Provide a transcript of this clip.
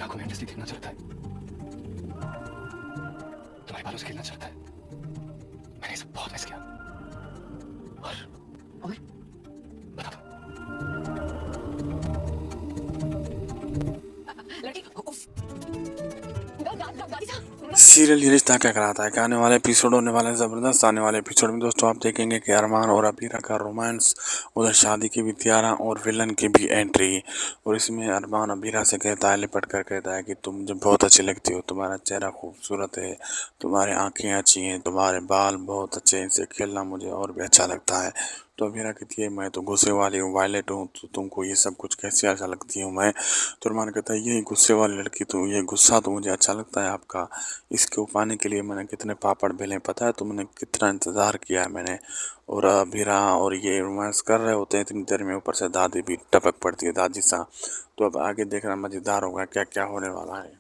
आंखों में एंडलेसली देखना चाहता है, तुम्हारे बालों से खेलना चाहता है। मैंने ये सब बहुत मिस किया। और बता दो। लड़की उफ गाड़ी था। सीरियल ये रिश्ता क्या कराता है कि आने वाले एपिसोड होने वाले हैं ज़बरदस्त। आने वाले एपिसोड में दोस्तों आप देखेंगे कि अरमान और अबीरा का रोमांस, उधर शादी की भी तैयारा और विलन की भी एंट्री। और इसमें अरमान अबीरा से कहता है, लिपट कर कहता है कि तुम मुझे बहुत अच्छी लगती हो, तुम्हारा चेहरा खूबसूरत है, तुम्हारी आंखें अच्छी हैं, तुम्हारे बाल बहुत अच्छे हैं, इनसे खेलना मुझे और भी अच्छा लगता है। तो अबीरा कहती है मैं तो गुस्से वाली हूँ, वायलेट हूँ, तो तुमको ये सब कुछ कैसे अच्छा लगती हूँ मैं। तो अरमान कहता है यही गुस्से वाली लड़की, तो ये गुस्सा तो मुझे अच्छा लगता है आपका। इसको पाने के लिए मैंने कितने पापड़ बेले, पता है तुमने कितना इंतज़ार किया है मैंने। और अबीरा और ये रोमांस कर रहे होते हैं, इतनी देर में ऊपर से दादी भी टपक पड़ती है, दादी सा। तो अब आगे देखना मज़ेदार होगा क्या क्या होने वाला है।